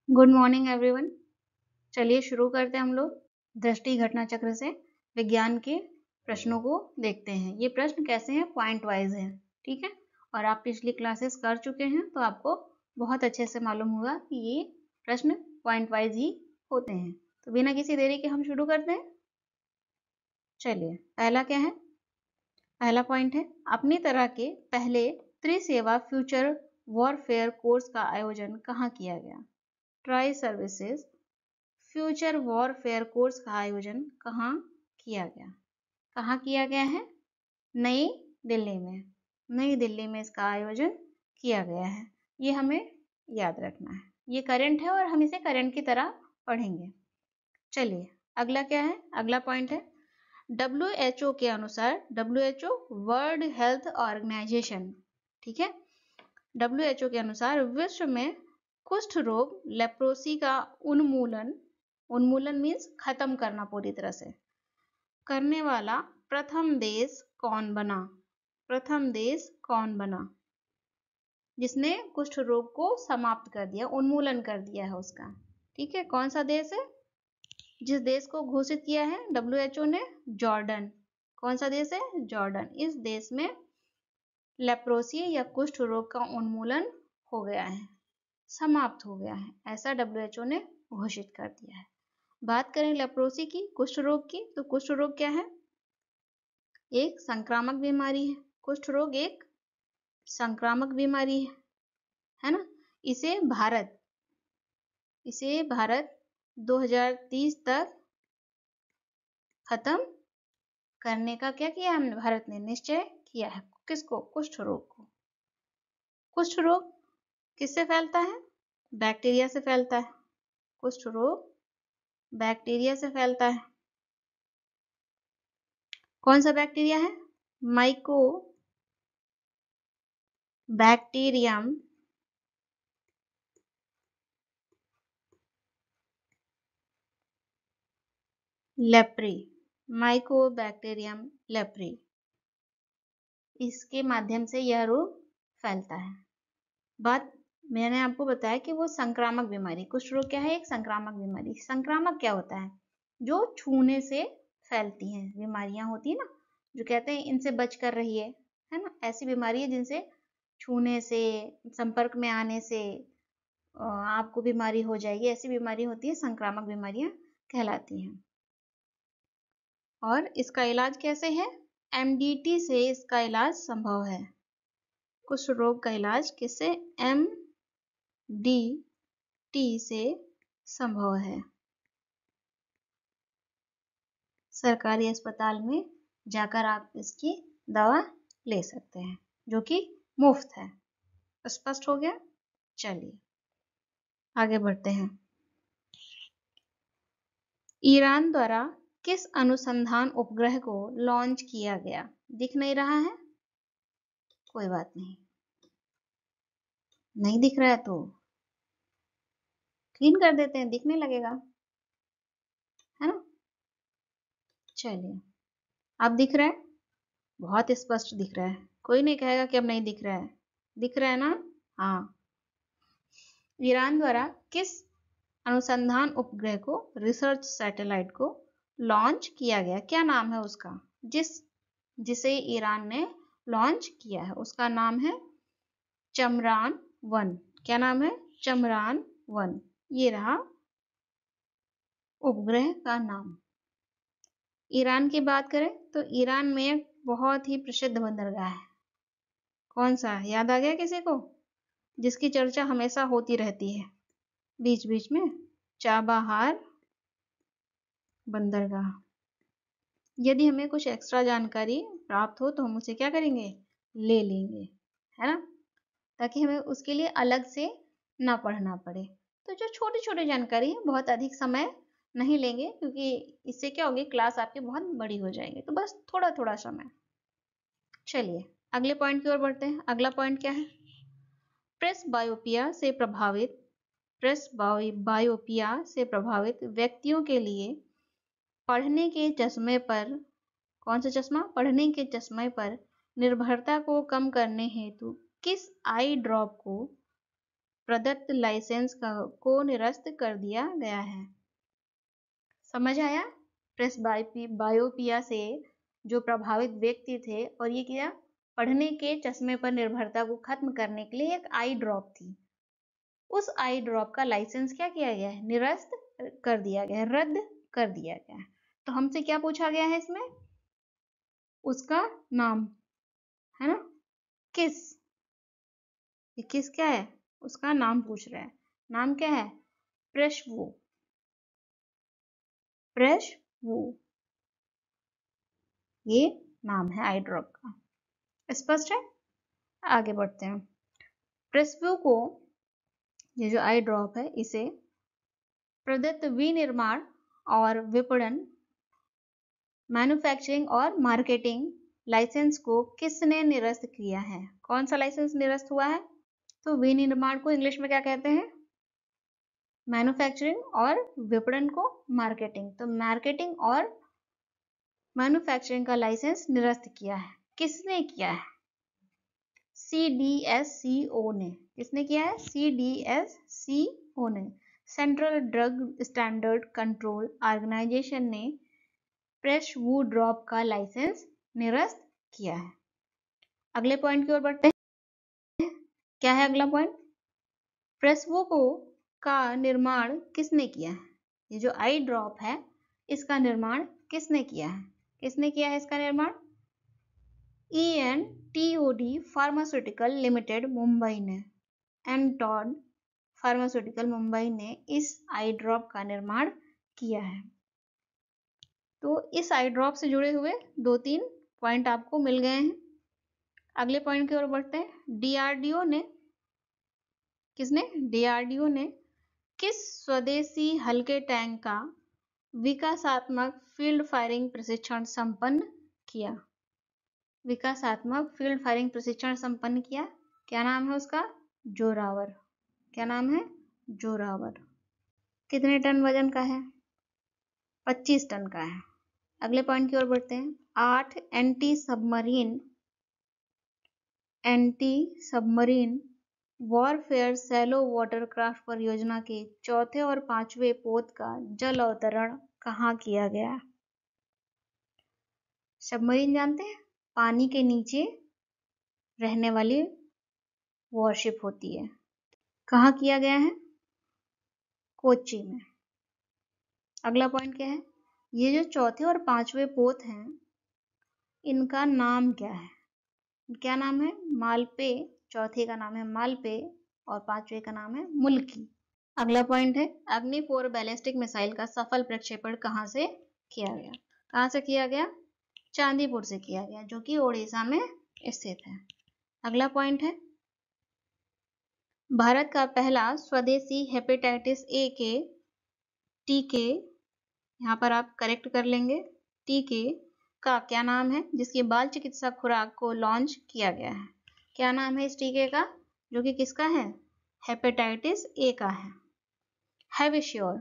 Good morning everyone. चलिए शुरू करते हैं हम लोग दृष्टि घटना चक्र से विज्ञान के प्रश्नों को देखते हैं। ये प्रश्न कैसे हैं, पॉइंट वाइज हैं, ठीक है। और आप पिछली क्लासेस कर चुके हैं तो आपको बहुत अच्छे से मालूम होगा कि ये प्रश्न पॉइंट वाइज ही होते हैं। तो बिना किसी देरी के हम शुरू करते हैं। चलिए, पहला क्या है? पहला पॉइंट है, अपनी तरह के पहले त्रिसेवा फ्यूचर वॉरफेयर कोर्स का आयोजन कहाँ किया गया? Tri services future warfare course का आयोजन कहाँ किया गया? कहाँ किया गया है? नई दिल्ली में। नई दिल्ली में इसका आयोजन किया गया है। ये हमें याद रखना है। ये करंट है और हम इसे करंट की तरह पढ़ेंगे। चलिए, अगला क्या है? अगला पॉइंट है, WHO के अनुसार, WHO वर्ल्ड हेल्थ ऑर्गेनाइजेशन, ठीक है, WHO के अनुसार विश्व में कुष्ठ रोग लेप्रोसी का उन्मूलन, उन्मूलन मीन्स खत्म करना पूरी तरह से, करने वाला प्रथम देश कौन बना? प्रथम देश कौन बना जिसने कुष्ठ रोग को समाप्त कर दिया, उन्मूलन कर दिया है उसका? ठीक है, कौन सा देश है? जिस देश को घोषित किया है WHO ने, जॉर्डन। कौन सा देश है? जॉर्डन। इस देश में लेप्रोसी या कुष्ठ रोग का उन्मूलन हो गया है, समाप्त हो गया है, ऐसा WHO ने घोषित कर दिया है। बात करें लेप्रोसी की, कुष्ठ रोग की, तो कुष्ठ रोग क्या है? एक संक्रामक बीमारी है। कुष्ठ रोग एक संक्रामक बीमारी है ना। इसे भारत 2030 तक खत्म करने का क्या किया हमने? भारत ने निश्चय किया है। किसको? कुष्ठ रोग को। कुष्ठ रोग किससे फैलता है? बैक्टीरिया से फैलता है। कुष्ठ रोग बैक्टीरिया से फैलता है। कौन सा बैक्टीरिया है? Mycobacterium leprae. Mycobacterium leprae, इसके माध्यम से यह रोग फैलता है। बात मैंने आपको बताया कि वो संक्रामक बीमारी, कुष्ठ रोग क्या है? एक संक्रामक बीमारी। संक्रामक क्या होता है? जो छूने से फैलती हैं बीमारियां होती है ना, जो कहते हैं इनसे बच कर रहिए, है ना। ऐसी बीमारी है जिनसे छूने से, संपर्क में आने से आपको बीमारी हो जाएगी, ऐसी बीमारी होती है, संक्रामक बीमारियां कहलाती हैं। और इसका इलाज कैसे है? MDT से इसका इलाज संभव है। कुष्ठ रोग का इलाज किससे? MDT से संभव है। सरकारी अस्पताल में जाकर आप इसकी दवा ले सकते हैं, जो कि मुफ्त है। स्पष्ट हो गया? चलिए आगे बढ़ते हैं। ईरान द्वारा किस अनुसंधान उपग्रह को लॉन्च किया गया? दिख नहीं रहा है? कोई बात नहीं, नहीं दिख रहा है तो क्लीन कर देते हैं, दिखने लगेगा, है ना। चलिए, अब दिख रहा है, बहुत स्पष्ट दिख रहा है, कोई नहीं कहेगा कि अब नहीं दिख रहा है। दिख रहा है ना? हाँ। ईरान द्वारा किस अनुसंधान उपग्रह को, रिसर्च सैटेलाइट को लॉन्च किया गया? क्या नाम है उसका? जिसे ईरान ने लॉन्च किया है उसका नाम है चमरान 1। क्या नाम है? चमरान 1। ये रहा उपग्रह का नाम। ईरान की बात करें तो ईरान में एक बहुत ही प्रसिद्ध बंदरगाह है। कौन सा? याद आ गया किसी को? जिसकी चर्चा हमेशा होती रहती है बीच बीच में, चाबाहार बंदरगाह। यदि हमें कुछ एक्स्ट्रा जानकारी प्राप्त हो तो हम उसे क्या करेंगे? ले लेंगे, है ना, ताकि हमें उसके लिए अलग से ना पढ़ना पड़े। तो जो छोटी छोटी जानकारी है, बहुत अधिक समय नहीं लेंगे, क्योंकि इससे क्या होगी, क्लास आपकी बहुत बड़ी हो जाएगी, तो बस थोड़ा थोड़ा समय। चलिए अगले पॉइंट की ओर बढ़ते हैं। अगला पॉइंट क्या है? प्रेसबायोपिया से प्रभावित प्रेसबायोपिया से प्रभावित व्यक्तियों के लिए पढ़ने के चश्मे पर, कौन सा चश्मा? पढ़ने के चश्मे पर निर्भरता को कम करने हेतु किस आई ड्रॉप को प्रदत्त लाइसेंस को निरस्त कर दिया गया है। समझ आया? प्रेसबायोपिया से जो प्रभावित व्यक्ति थे और ये क्या पढ़ने के चश्मे पर निर्भरता को खत्म करने के लिए एक आई ड्रॉप थी, उस आई ड्रॉप का लाइसेंस क्या किया गया है? निरस्त कर दिया गया है, रद्द कर दिया गया है। तो हमसे क्या पूछा गया है इसमें? उसका नाम, है ना? किस, ये किस क्या है? उसका नाम पूछ रहा है। नाम क्या है? प्रेशवू, प्रेशवू, ये नाम है आई ड्रॉप का। स्पष्ट है? आगे बढ़ते हैं। प्रेशवू को, ये जो आई ड्रॉप है, इसे प्रदत्त विनिर्माण और विपणन, मैन्युफैक्चरिंग और मार्केटिंग लाइसेंस को किसने निरस्त किया है? कौन सा लाइसेंस निरस्त हुआ है? तो विनिर्माण को इंग्लिश में क्या कहते हैं? मैन्युफैक्चरिंग, और विपणन को मार्केटिंग। तो मार्केटिंग और मैन्युफैक्चरिंग का लाइसेंस निरस्त किया है। किसने किया है? CDSCO ने। किसने किया है? CDSCO ने, central drug standard control organization ने प्रेशवू ड्रॉप का लाइसेंस निरस्त किया है। अगले पॉइंट की ओर बढ़ते हैं। क्या है अगला पॉइंट? प्रेशवू का निर्माण किसने किया है? ये जो आई ड्रॉप है, इसका निर्माण किसने किया है? किसने किया है इसका निर्माण? ENTOD फार्मास्यूटिकल लिमिटेड मुंबई ने, एंटोड फार्मास्यूटिकल मुंबई ने इस आई ड्रॉप का निर्माण किया है। तो इस आई ड्रॉप से जुड़े हुए 2-3 पॉइंट आपको मिल गए हैं। अगले पॉइंट की ओर बढ़ते हैं। DRDO ने, किसने? DRDO ने किस स्वदेशी हल्के टैंक का विकासात्मक फील्ड फायरिंग प्रशिक्षण संपन्न किया? विकासात्मक फील्ड फायरिंग प्रशिक्षण संपन्न किया। क्या नाम है उसका? जोरावर। क्या नाम है? जोरावर। कितने टन वजन का है? 25 टन का है। अगले पॉइंट की ओर बढ़ते हैं। 8 anti submarine warfare shallow watercraft परियोजना के चौथे और 5वें पोत का जल अवतरण कहाँ किया गया? सबमरीन जानते हैं? पानी के नीचे रहने वाली वॉरशिप होती है। कहाँ किया गया है? कोच्चि में। अगला पॉइंट क्या है? ये जो चौथे और 5वें पोत हैं, इनका नाम क्या है? क्या नाम है? मालपे। चौथे का नाम है मालपे और 5वें का नाम है मुल्की। अगला पॉइंट है, अग्नि 4 बैलिस्टिक मिसाइल का सफल प्रक्षेपण कहाँ से किया गया? कहाँ से किया गया? चांदीपुर से किया गया, जो कि ओडिशा में स्थित है। अगला पॉइंट है, भारत का पहला स्वदेशी हेपेटाइटिस ए के टीके, यहाँ पर आप करेक्ट कर लेंगे, टीके का क्या नाम है जिसकी बाल चिकित्सा खुराक को लॉन्च किया गया है? क्या नाम है इस टीके का जो कि किसका है? हेपेटाइटिस ए का है। हैविश्योर।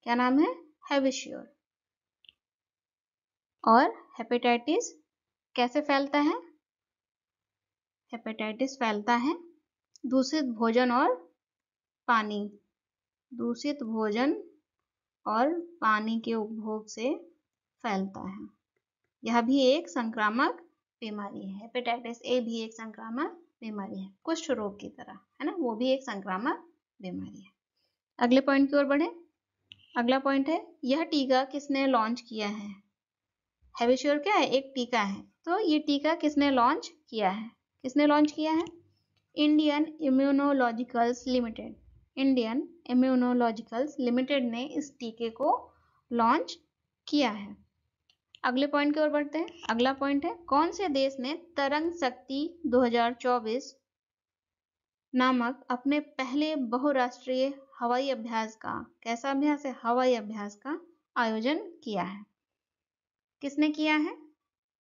क्या नाम है? हैविश्योर। और हेपेटाइटिस कैसे फैलता है? हेपेटाइटिस फैलता है दूषित भोजन और पानी, दूषित भोजन और पानी के उपभोग से फैलता है। यह भी एक संक्रामक बीमारी है। हेपेटाइटिस ए भी एक संक्रामक बीमारी है, कुष्ठ रोग की तरह, है ना, वो भी एक संक्रामक बीमारी है। अगले पॉइंट की ओर बढ़े। अगला पॉइंट है, यह टीका किसने लॉन्च किया है? हैविश्योर क्या है? एक टीका है। तो ये टीका किसने लॉन्च किया है? किसने लॉन्च किया है? Indian Immunologicals limited. Indian Immunologicals limited ने इस टीके को लॉन्च किया है। अगले पॉइंट की ओर बढ़ते हैं। अगला पॉइंट है, कौन से देश ने तरंग शक्ति 2024 नामक अपने पहले बहुराष्ट्रीय हवाई अभ्यास का, कैसा अभ्यास है? हवाई अभ्यास का आयोजन किया है। किसने किया है?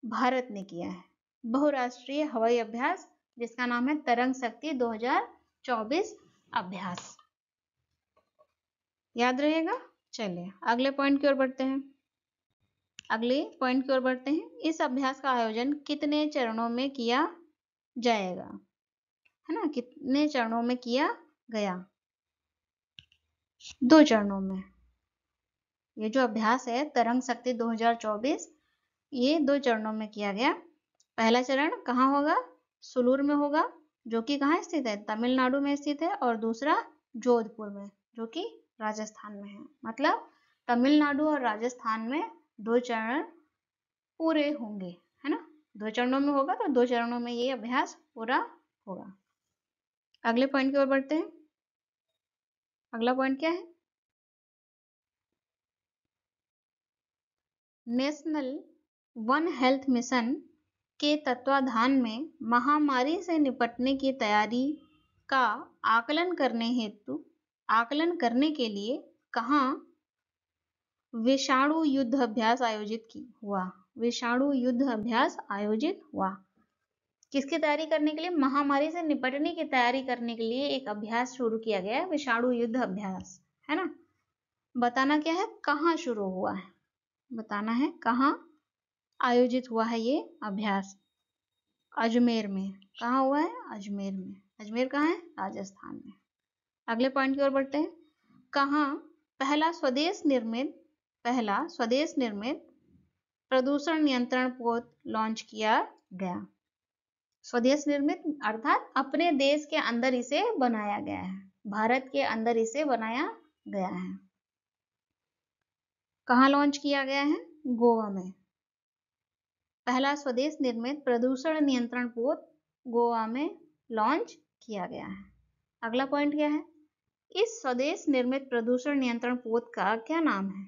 भारत ने किया है बहुराष्ट्रीय हवाई अभ्यास, जिसका नाम है तरंग शक्ति 2024 अभ्यास। याद रहेगा? चलिए अगले पॉइंट की ओर बढ़ते हैं। अगले पॉइंट की ओर बढ़ते हैं। इस अभ्यास का आयोजन कितने चरणों में किया जाएगा? है ना, कितने चरणों में किया गया? 2 चरणों में। ये जो अभ्यास है तरंग शक्ति 2024, ये 2 चरणों में किया गया। पहला चरण कहाँ होगा? सुलूर में होगा, जो कि कहाँ स्थित है? तमिलनाडु में स्थित है। और दूसरा जोधपुर में, जो कि राजस्थान में है। मतलब तमिलनाडु और राजस्थान में 2 चरण पूरे होंगे, है ना। 2 चरणों में होगा तो 2 चरणों में ये अभ्यास पूरा होगा। अगले पॉइंट की ओर बढ़ते हैं। अगला पॉइंट क्या है? नेशनल वन हेल्थ मिशन के तत्वाधान में महामारी से निपटने की तैयारी का आकलन करने के लिए कहाँ विषाणु युद्ध अभ्यास आयोजित हुआ? विषाणु युद्ध अभ्यास आयोजित हुआ। किसकी तैयारी करने के लिए? महामारी से निपटने की तैयारी करने के लिए एक अभ्यास शुरू किया गया है, विषाणु युद्ध अभ्यास, है ना। बताना क्या है? कहाँ शुरू हुआ है, बताना है कहाँ आयोजित हुआ है ये अभ्यास। अजमेर में। कहाँ हुआ है? अजमेर में। अजमेर कहाँ है? राजस्थान में। अगले पॉइंट की ओर बढ़ते हैं। कहाँ पहला स्वदेश निर्मित प्रदूषण नियंत्रण पोत लॉन्च किया गया? स्वदेश निर्मित अर्थात अपने देश के अंदर इसे बनाया गया है, भारत के अंदर इसे बनाया गया है। कहाँ लॉन्च किया गया है? गोवा में। पहला स्वदेश निर्मित प्रदूषण नियंत्रण पोत गोवा में लॉन्च किया गया है। अगला पॉइंट क्या है? इस स्वदेश निर्मित प्रदूषण नियंत्रण पोत का क्या नाम है?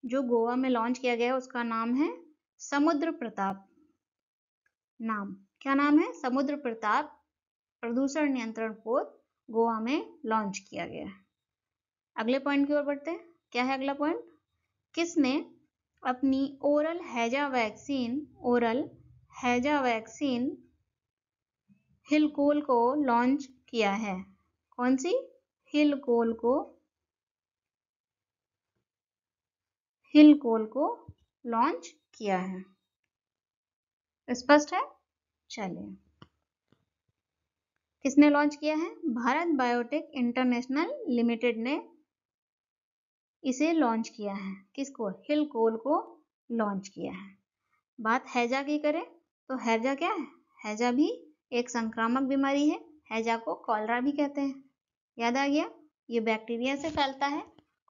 जो गोवा में लॉन्च किया गया उसका नाम है समुद्र प्रताप। नाम क्या नाम है? समुद्र प्रताप प्रदूषण नियंत्रण पोत गोवा में लॉन्च किया गया है। अगले पॉइंट की ओर बढ़ते हैं। क्या है अगला पॉइंट? किसने अपनी ओरल हैजा वैक्सीन हिलकोल को लॉन्च किया है? कौन सी? हिलकोल को लॉन्च किया है। स्पष्ट है? चलिए, किसने लॉन्च किया है? भारत बायोटेक इंटरनेशनल लिमिटेड ने इसे लॉन्च किया है। किसको? हिलकोल को लॉन्च किया है। बात हैजा की करें तो हैजा क्या है? हैजा भी एक संक्रामक बीमारी है। हैजा को कॉलरा भी कहते हैं। याद आ गया? ये बैक्टीरिया से फैलता है।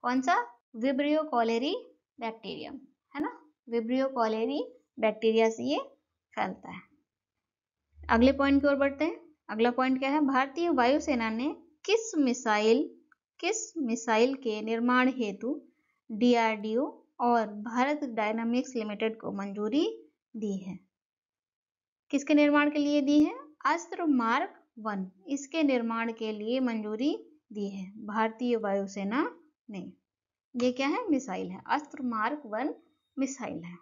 कौन सा? विब्रियो कॉलेरी बैक्टीरियम, है ना। विब्रियो कॉलेरी बैक्टीरिया से ये फैलता है। अगले पॉइंट की ओर बढ़ते हैं। अगला पॉइंट क्या है? भारतीय वायुसेना ने किस मिसाइल के निर्माण हेतु DRDO और भारत डायनामिक्स लिमिटेड को मंजूरी दी है? किसके निर्माण के लिए दी है? अस्त्र मार्क 1। इसके निर्माण के लिए मंजूरी दी है भारतीय वायुसेना ने। ये क्या है? मिसाइल है। अस्त्र मार्क 1 मिसाइल है।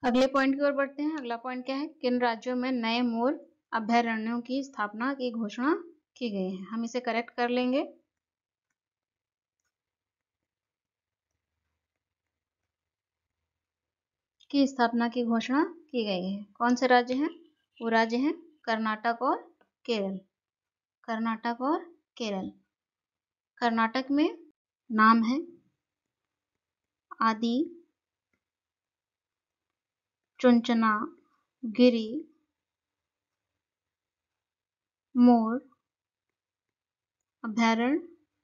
अगले पॉइंट की ओर बढ़ते हैं। अगला पॉइंट क्या है? किन राज्यों में नए मोर अभयारण्यों की स्थापना की घोषणा की गई है? हम इसे करेक्ट कर लेंगे। की स्थापना की घोषणा की गई है। कौन से राज्य हैं? वो राज्य हैं कर्नाटक और केरल। कर्नाटक और केरल। कर्नाटक में नाम है आदि चुंचना गिरी मोर अभयारण्य।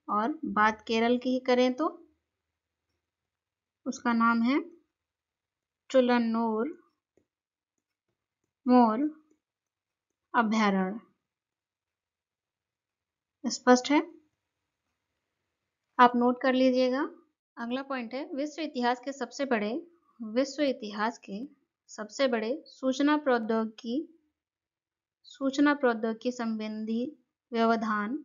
और बात केरल की ही करें तो उसका नाम है चुलन्नूर मोर अभयारण्य। स्पष्ट है? आप नोट कर लीजिएगा। अगला पॉइंट है विश्व इतिहास के सबसे बड़े सूचना प्रौद्योगिकी संबंधी व्यवधान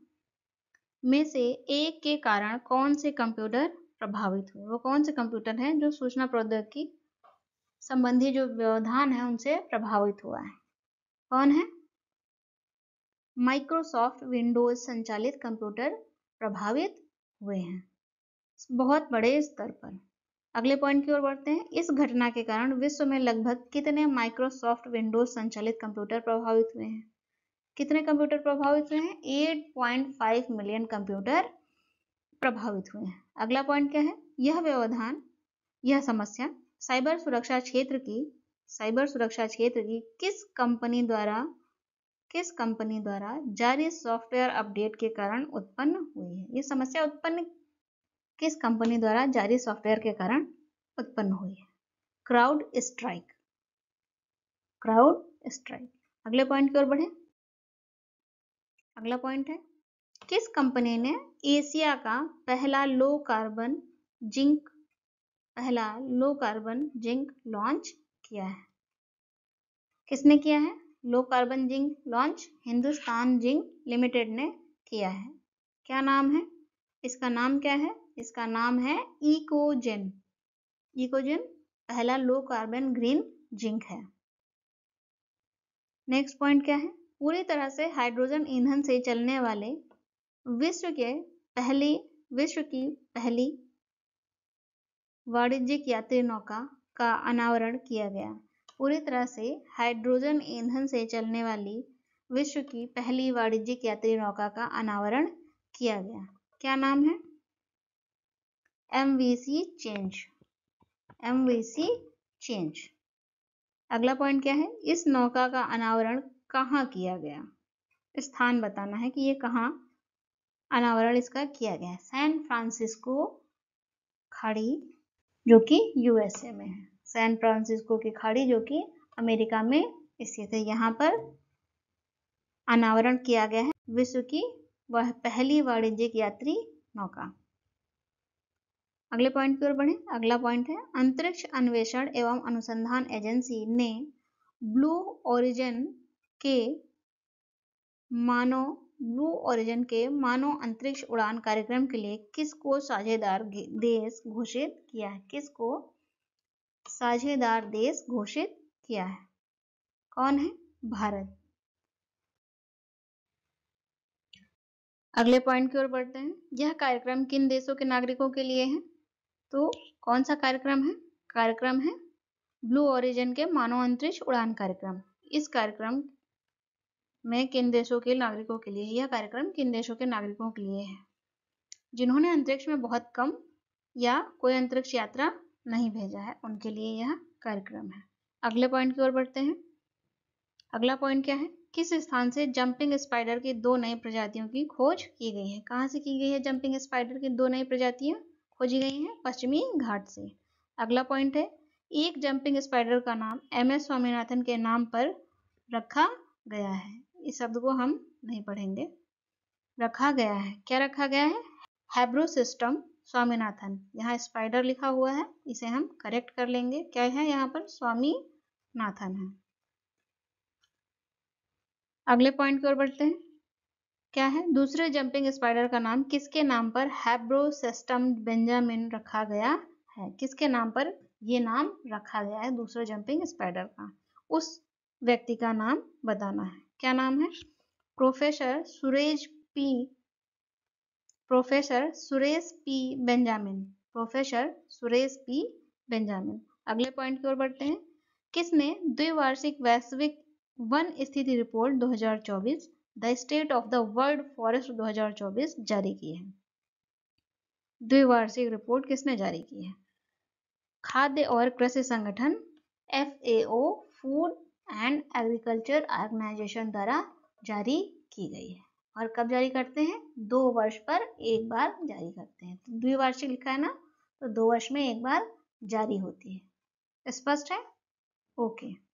में से एक के कारण कौन से कंप्यूटर प्रभावित हुए? वो कौन से कंप्यूटर हैं जो सूचना प्रौद्योगिकी संबंधी जो व्यवधान है उनसे प्रभावित हुआ है? कौन है? माइक्रोसॉफ्ट विंडोज संचालित कंप्यूटर प्रभावित हुए हैं बहुत बड़े स्तर पर। अगले पॉइंट की ओर बढ़ते हैं। इस घटना के कारण विश्व में लगभग कितने माइक्रोसॉफ्ट विंडोज संचालित कंप्यूटर प्रभावित हुए हैं? कितने कंप्यूटर प्रभावित हुए हैं? 8.5 मिलियन कंप्यूटर प्रभावित हुए हैं। अगला पॉइंट क्या है, यह व्यवधान, यह समस्या साइबर सुरक्षा क्षेत्र की किस कंपनी द्वारा जारी सॉफ्टवेयर अपडेट के कारण उत्पन्न हुई है। ये समस्या उत्पन्न किस कंपनी द्वारा जारी सॉफ्टवेयर के कारण उत्पन्न हुई है। Crowd strike. अगले पॉइंट की ओर बढ़े। अगला पॉइंट है, किस कंपनी ने एशिया का पहला लो कार्बन जिंक लॉन्च किया है। किसने किया है low carbon zinc launch? Hindustan zinc limited ने किया है। क्या नाम है इसका? नाम क्या है इसका? नाम है इकोजेन। पहला लो कार्बन ग्रीन जिंक है। नेक्स्ट पॉइंट क्या है, पूरी तरह से हाइड्रोजन ईंधन से चलने वाले विश्व की पहली वाणिज्यिक यात्री नौका का अनावरण किया गया। पूरी तरह से हाइड्रोजन ईंधन से चलने वाली विश्व की पहली वाणिज्यिक यात्री नौका का अनावरण किया गया। क्या नाम है? MVC change. अगला पॉइंट क्या है, इस नौका का अनावरण कहाँ किया गया? स्थान बताना है कि ये कहाँ अनावरण इसका किया गया है। सैन फ्रांसिस्को खाड़ी जो कि USA में है। सैन फ्रांसिस्को की खाड़ी जो कि अमेरिका में स्थित है, यहाँ पर अनावरण किया गया है विश्व की वह पहली वाणिज्यिक यात्री नौका। अगले पॉइंट की ओर बढ़े। अगला पॉइंट है, अंतरिक्ष अन्वेषण एवं अनुसंधान एजेंसी ने ब्लू ओरिजिन के मानव अंतरिक्ष उड़ान कार्यक्रम के लिए किसको साझेदार देश घोषित किया है? किसको साझेदार देश घोषित किया है? कौन है? भारत। अगले पॉइंट की ओर बढ़ते हैं। यह कार्यक्रम किन देशों के नागरिकों के लिए है? तो कौन सा कार्यक्रम है? कार्यक्रम है ब्लू ओरिजिन के मानव अंतरिक्ष उड़ान कार्यक्रम। इस कार्यक्रम में किन देशों के नागरिकों के लिए? यह कार्यक्रम किन देशों के नागरिकों के लिए है? जिन्होंने अंतरिक्ष में बहुत कम या कोई अंतरिक्ष यात्रा नहीं भेजा है, उनके लिए यह कार्यक्रम है। अगले पॉइंट की ओर बढ़ते हैं। अगला पॉइंट क्या है, किस स्थान से जंपिंग स्पाइडर की 2 नई प्रजातियों की खोज की गई है? कहाँ से की गई है जंपिंग स्पाइडर की 2 नई प्रजातियां खोजी गई हैं? पश्चिमी घाट से। अगला पॉइंट है, एक जंपिंग स्पाइडर का नाम MS स्वामीनाथन के नाम पर रखा गया है। इस शब्द को हम नहीं पढ़ेंगे। रखा गया है, क्या रखा गया है? हैब्रोसिस्टम स्वामीनाथन। यहाँ स्पाइडर लिखा हुआ है, इसे हम करेक्ट कर लेंगे। क्या है यहाँ पर? स्वामीनाथन है। अगले पॉइंट की ओर बढ़ते हैं। क्या है? दूसरे जंपिंग स्पाइडर का नाम किसके नाम पर हैब्रोसिस्टम बेंजामिन रखा गया है? किसके नाम पर ये नाम रखा गया है दूसरे जंपिंग स्पाइडर का? उस व्यक्ति का नाम बताना है। क्या नाम है? Professor Suresh P Benjamin. अगले पॉइंट की ओर बढ़ते हैं। किसने द्विवार्षिक वैश्विक वन स्थिति report 2024 the state of the world forest 2024 जारी की है? द्विवार्षिक रिपोर्ट किसने जारी की है? खाद्य और कृषि संगठन FAO food and agriculture organization द्वारा जारी की गई है। और कब जारी करते हैं? 2 वर्ष पर एक बार जारी करते हैं। तो द्विवार्षिक लिखा है ना, तो 2 वर्ष में एक बार जारी होती है। स्पष्ट है? ओके।